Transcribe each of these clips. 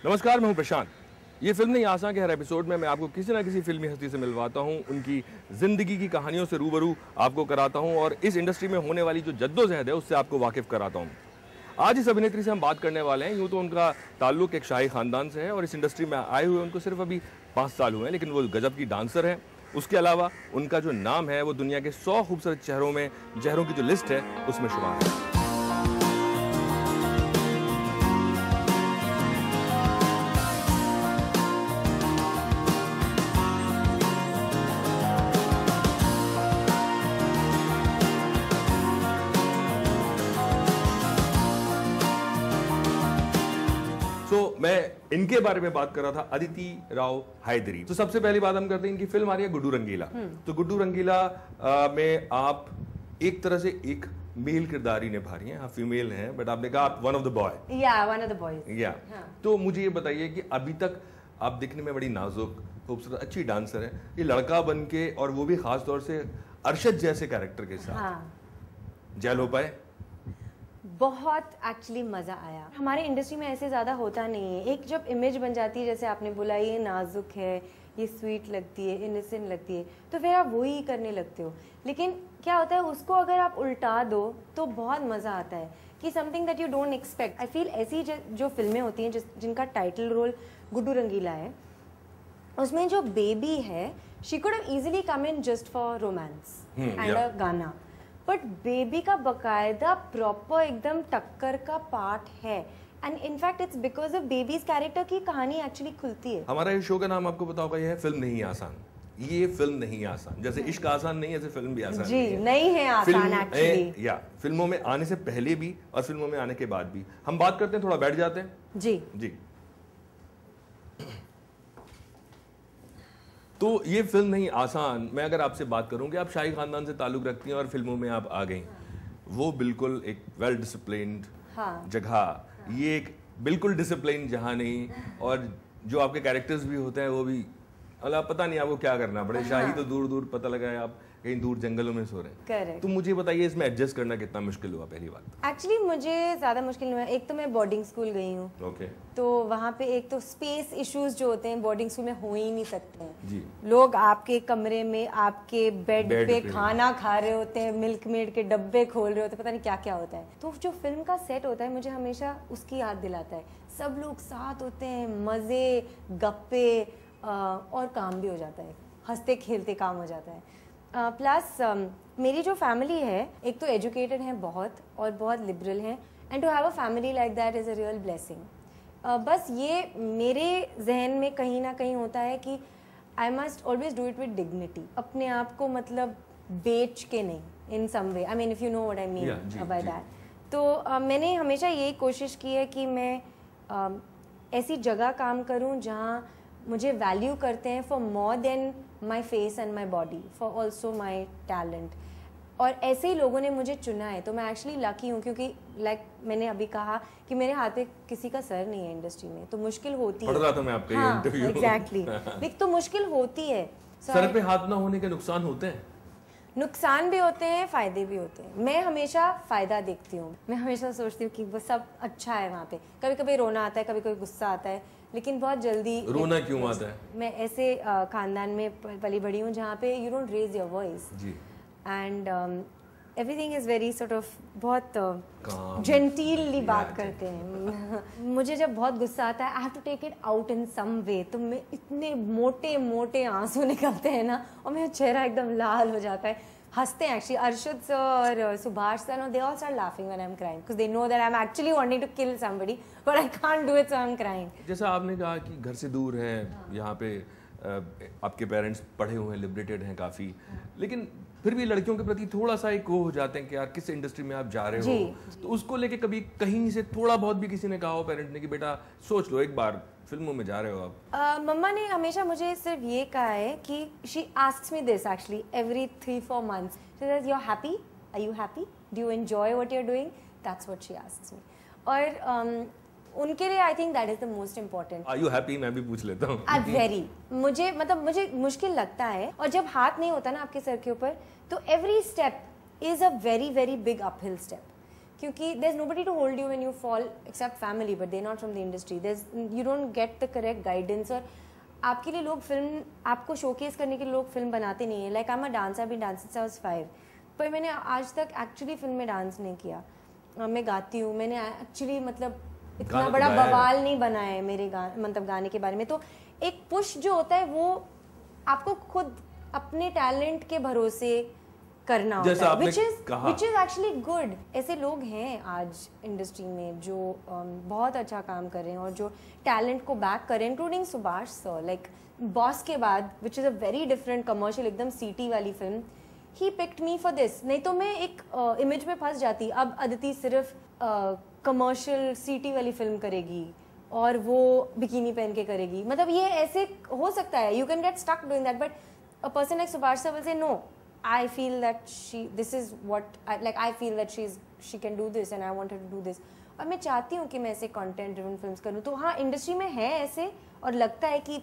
नमस्कार, मैं हूं प्रशांत। ये फिल्म नहीं आसान के हर एपिसोड में मैं आपको किसी ना किसी फिल्मी हस्ती से मिलवाता हूं, उनकी जिंदगी की कहानियों से रूबरू आपको कराता हूं और इस इंडस्ट्री में होने वाली जो जद्दोजहद है उससे आपको वाकिफ कराता हूं। आज इस अभिनेत्री से हम बात करने वाले हैं। यूं तो उनका ताल्लुक एक शाही खानदान से है और इस इंडस्ट्री में आए हुए उनको सिर्फ अभी 5 साल हुए हैं, लेकिन वो गजब की डांसर है। उसके अलावा उनका जो नाम है वो दुनिया के 100 खूबसूरत चेहरों की जो लिस्ट है उसमें शुमार है। मैं इनके बारे में बात कर रहा था, अदिति राव हैदरी। तो सबसे पहली बात हम करते हैं, इनकी फिल्म आ रही है गुड्डू रंगीला। तो गुड्डू रंगीला में आप एक तरह से एक मेल किरदार ही निभा रही हैं। आप फीमेल हैं बट आपने कहा आप वन ऑफ द बॉय। या वन ऑफ द बॉयज। या तो मुझे ये बताइए कि अभी तक आप दिखने में बड़ी नाजुक, खूबसूरत, अच्छी डांसर है। ये लड़का बन के, और वो भी खास तौर से अरशद जैसे कैरेक्टर के साथ जेल हो पाए? बहुत एक्चुअली मज़ा आया। हमारे इंडस्ट्री में ऐसे ज़्यादा होता नहीं है। एक जब इमेज बन जाती है, जैसे आपने बोला ये नाजुक है, ये स्वीट लगती है, इनोसेंट लगती है, तो फिर आप वही करने लगते हो। लेकिन क्या होता है, उसको अगर आप उल्टा दो तो बहुत मज़ा आता है कि something that you don't expect. I feel ऐसी जो फिल्में होती हैं जिनका टाइटल रोल गुड्डू रंगीला है, उसमें जो बेबी है, she could have easily come in just for romance and अ गाना, बट बेबी का बकायदा प्रॉपर एकदम टक्कर का पार्ट है। And in fact it's because of babies character की कहानी एक्चुअली खुलती है। हमारा ये शो का नाम आपको पता होगा, ये है फिल्म नहीं आसान। ये फिल्म नहीं आसान, जैसे इश्क आसान नहीं है, ऐसे फिल्म भी आसान नहीं है आसान एक्चुअली। या फिल्मों में आने से पहले भी और फिल्मों में आने के बाद भी। हम बात करते हैं, थोड़ा बैठ जाते हैं। जी। तो ये फिल्म नहीं आसान, मैं अगर आपसे बात करूं कि आप शाही खानदान से ताल्लुक रखती हैं और फिल्मों में आप आ गई, वो बिल्कुल एक वेल डिसिप्लिन्ड जगह, ये एक बिल्कुल डिसिप्लिन जहाँ नहीं, और जो आपके कैरेक्टर्स भी होते हैं वो भी पता नहीं आपको क्या करना पड़े। शाही तो दूर दूर, पता लगा है आप कहीं दूर जंगलों में सो रहे हैं। करेक्ट। तो मुझे बताइए इसमें एडजस्ट करना कितना मुश्किल हुआ? पहली बात एक्चुअली मुझे ज्यादा मुश्किल नहीं हुआ। एक तो मैं बोर्डिंग स्कूल गई हूँ, तो वहाँ पे एक तो स्पेस इश्यूज जो होते हैं बोर्डिंग स्कूल में हो ही नहीं सकते हैं जी। लोग आपके कमरे में आपके बेड पे खाना खा रहे होते हैं, मिल्क मेड के डब्बे खोल रहे होते हैं, पता नहीं क्या क्या होता है। तो जो फिल्म का सेट होता है मुझे हमेशा उसकी याद दिलाता है। सब लोग साथ होते हैं, मजे, गप्पे, और काम भी हो जाता है, हंसते खेलते काम हो जाता है। प्लस मेरी जो फैमिली है, एक तो एजुकेटेड हैं बहुत और बहुत लिबरल हैं, and to have a family like that is a real blessing. बस ये मेरे जहन में कहीं ना कहीं होता है कि I must always do it with dignity, अपने आप को मतलब बेच के नहीं, in some way. I mean if you know what I mean by that. तो मैंने हमेशा यही कोशिश की है कि मैं ऐसी जगह काम करूं जहां मुझे वैल्यू करते हैं for more than my face and my body, for also my talent. और ऐसे ही लोगों ने मुझे चुना है, तो मैं एक्चुअली लकी हूँ, क्योंकि लाइक मैंने अभी कहा कि मेरे हाथ पे किसी का सर नहीं है इंडस्ट्री में, तो मुश्किल होती है। पढ़ रहा था मैं आपका ये इंटरव्यू। एग्जैक्टली। तो मुश्किल होती है। सर पे हाथ ना होने के नुकसान होते हैं? नुकसान भी होते हैं, फायदे भी होते हैं। मैं हमेशा फायदा देखती हूँ। मैं हमेशा सोचती हूँ कि वो सब अच्छा है वहाँ पे। कभी कभी रोना आता है, कभी कभी गुस्सा आता है, लेकिन बहुत जल्दी। रोना क्यों आता है? मैं ऐसे खानदान में पली बड़ी हूँ जहाँ पे you don't raise your voice and everything is very sort of बहुत जेंटीली बात करते हैं। मुझे जब बहुत गुस्सा आता है, I have to take it out in some way, तो मैं इतने मोटे मोटे आंसू निकलते हैं ना, और मेरा चेहरा एकदम लाल हो जाता है। हंसते हैं एक्चुअली अरशद सर और Subhash sir, they all start laughing when I am crying because they know that I am actually wanting to kill somebody but I can't do it, so I am crying. जैसा आपने कहा कि घर से दूर है, यहाँ पे आपके पेरेंट्स पढ़े हुए हैं, लिबरेटेड हैं काफ़ी, लेकिन फिर भी लड़कियों के प्रति थोड़ा सा एक वो हो जाते हैं कि यार किस इंडस्ट्री में आप जा रहे हो, तो उसको लेके कभी कहीं से थोड़ा बहुत भी किसी ने कहा हो पेरेंट ने कि बेटा सोच लो एक बार, फिल्मों में जा रहे हो आप? मम्मा ने हमेशा मुझे सिर्फ ये कहा है कि she asks me this actually every 3-4 months, she says you are happy, are you happy, do you enjoy what you are doing, that's what she asks me. और उनके लिए I think that is the most important. Are you happy? मैं भी पूछ लेता हूँ। मुझे मुश्किल लगता है, और जब हाथ नहीं होता ना आपके सर के ऊपर, तो every step is a very very big uphill step. क्योंकि there's nobody to hold you when you fall except family, but they're not from the industry. You don't get the correct guidance. और आपके लिए लोग film, आपको showcase करने के लिए लोग फिल्म बनाते नहीं है. Like I am a dancer, I been dancing since I was 5, पर मैंने आज तक एक्चुअली फिल्म में डांस नहीं किया. मैं गाती हूँ, मैंने एक्चुअली मतलब इतना बड़ा बवाल नहीं बनाया है मेरे मतलब गाने के बारे में. तो एक पुश जो होता है वो आपको खुद अपने टैलेंट के भरोसे करना होता है, which is actually good. ऐसे लोग हैं आज इंडस्ट्री में जो बहुत अच्छा काम कर रहे हैं और जो टैलेंट को बैक कर रहे हैं, including Subhash sir. Like boss के बाद, which is a very different commercial, एकदम सीटी वाली film, he picked me for this. नहीं तो मैं एक इमेज में फंस जाती. अब अदिति सिर्फ कमर्शियल सीटी वाली फिल्म करेगी और वो बिकिनी पहन के करेगी. मतलब ये ऐसे हो सकता है, you can get stuck doing that, but a person like Subhash sir will say no, I feel that this is what I feel that she can do this and I want her to do this. और मैं चाहती हूँ कि मैं ऐसे content driven films करूँ. तो हाँ, इंडस्ट्री में है ऐसे, और लगता है कि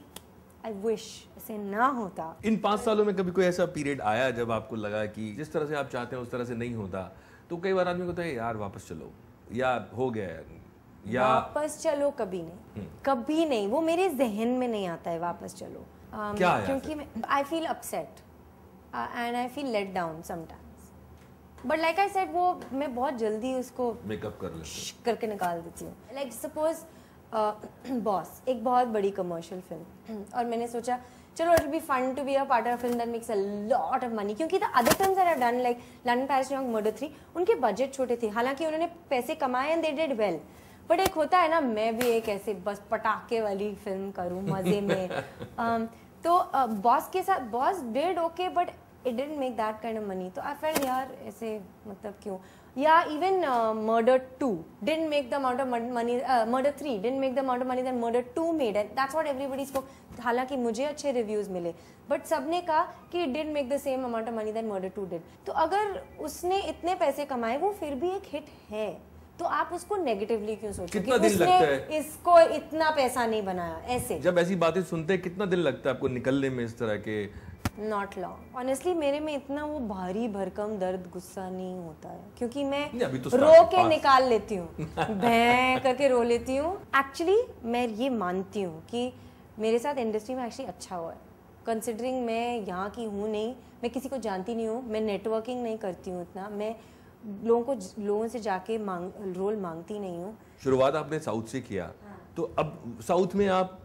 आई विश ऐसे ना होता. इन 5 सालों में कभी कोई ऐसा पीरियड आया जब आपको लगा कि जिस तरह से आप चाहते हैं उस तरह से नहीं होता? तो कई बार आदमी को होता है यार वापस चलो, या हो गया या वापस चलो. कभी नहीं, कभी नहीं. वो मेरे जहन में नहीं आता है वापस चलो. क्या आया? क्योंकि I feel upset and I feel let down sometimes. But like I said, वो मैं बहुत जल्दी उसको मेकअप करके निकाल देती हूँ. Like suppose बॉस एक बहुत बड़ी कमर्शियल फिल्म, और मैंने सोचा चलो it will be fun to be a part of a film that makes a lot of money. क्योंकि the other films that I've done like London, Paris, New York, Murder 3, उनके budget छोटे थे. हालांकि उन्होंने पैसे कमाए and they did well. But एक होता है ना, मैं भी एक ऐसे बस पटाखे वाली फिल्म करूँ मजे में. तो बॉस के साथ boss did okay, but it didn't make that kind of money. तो आई फेल्ट यार ऐसे मतलब क्यों. या even murder 2 didn't make the amount of money, murder 3 didn't make the amount of money that murder 2 made, and that's what everybody spoke. हालांकि मुझे अच्छे reviews मिले, बट सबने कहा कि it didn't make the same amount of money that murder 2 did. तो अगर उसने इतने पैसे कमाए, वो फिर भी एक हिट है, तो आप उसको नेगेटिवली क्यों सोचते हो कि उसने इसको इतना पैसा नहीं बनाया. ऐसे जब ऐसी बातें सुनते हैं, कितना दिन लगता है आपको निकलने में इस तरह के? Not long. ऑनेस्टली मेरे में इतना वो भारी भरकम दर्द गुस्सा नहीं होता है, क्योंकि मैं तो रो के निकाल लेती हूँ. भैं करके रो लेती हूँ. एक्चुअली मैं ये मानती हूँ कि मेरे साथ इंडस्ट्री में एक्चुअली अच्छा हुआ है, कंसिडरिंग मैं यहाँ की हूँ नहीं, मैं किसी को जानती नहीं हूँ, मैं नेटवर्किंग नहीं करती हूँ इतना, मैं लोगों से जाके रोल मांगती नहीं हूँ. शुरुआत आपने साउथ से किया. हाँ. तो अब साउथ में आप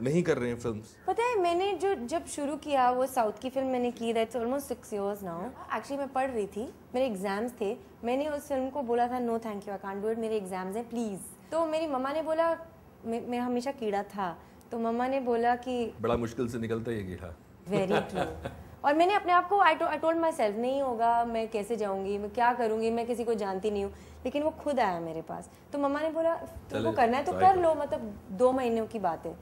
नहीं कर रहे हैं फिल्म्स? पता है, मैंने जब शुरू किया वो साउथ की फिल्म मैंने की, that's almost 6 years now. Actually मैं पढ़ रही थी, मेरे एग्जाम्स थे, मैंने उस फिल्म को बोला था no thank you, I can't do it, मेरे एग्जाम्स हैं प्लीज. तो मेरी मम्मा ने बोला, मेरा हमेशा कीड़ा था, तो मम्मा ने बोला कि बड़ा मुश्किल से निकलता है ये कीड़ा. Very true. और मैंने अपने आप को आई टोल्ड माई सेल्फ नहीं होगा, मैं कैसे जाऊंगी, मैं क्या करूंगी, मैं किसी को जानती नहीं हूँ. लेकिन वो खुद आया मेरे पास. तो मम्मा ने बोला तुमको करना है तो कर लो, मतलब 2 महीनों की बात है.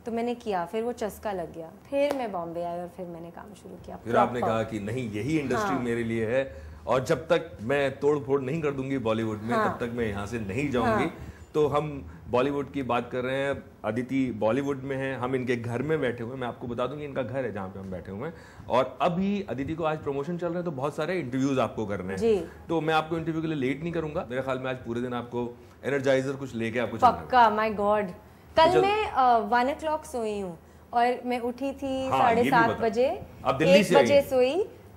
तो मैंने किया, फिर वो चस्का लग गया, फिर मैं बॉम्बे आई और फिर मैंने काम शुरू किया. फिर आपने कहा कि नहीं, यही इंडस्ट्री मेरे लिए है, और जब तक मैं तोड़ फोड़ नहीं कर दूंगी बॉलीवुड में, तब तक मैं यहाँ से नहीं जाऊंगी. तो हम बॉलीवुड की बात कर रहे हैं. अदिति बॉलीवुड में है, हम इनके घर में बैठे हुए हैं. मैं आपको बता दूं कि इनका घर है जहाँ पे हम बैठे हुए हैं, और अभी अदिति को आज प्रमोशन चल रहे हैं, तो बहुत सारे इंटरव्यूज आपको करने हैं. तो मैं आपको इंटरव्यू के लिए लेट नहीं करूंगा. मेरे ख्याल में आज पूरे दिन आपको एनर्जाइजर कुछ लेके आपको पक्का. माय गॉड, कल मैं 1 o'clock सोई हूँ और मैं उठी थी 7:30 बजे. 1 बजे सोई.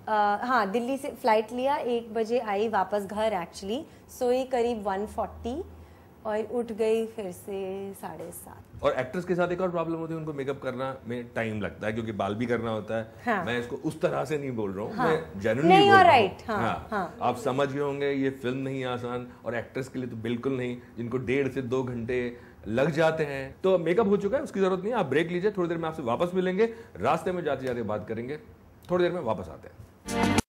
हाँ, दिल्ली से फ्लाइट लिया, 1 बजे आई वापस घर. एक्चुअली सोई करीब 1:40 और उठ गई फिर से 7:30. और एक्ट्रेस के साथ एक और प्रॉब्लम होती है, उनको मेकअप करना में टाइम लगता है, क्योंकि बाल भी करना होता है. हाँ. मैं इसको उस तरह से नहीं बोल रहा हूँ, मैं जेन्युइनली बोल रहा हूँ. हाँ. हाँ. आप समझ गए होंगे, ये फिल्म नहीं आसान, और एक्ट्रेस के लिए तो बिल्कुल नहीं, जिनको 1.5 से 2 घंटे लग जाते हैं. तो मेकअप हो चुका है, उसकी जरूरत नहीं है. आप ब्रेक लीजिए, थोड़ी देर में आपसे वापस मिलेंगे. रास्ते में जाते जाते बात करेंगे, थोड़ी देर में वापस आते हैं.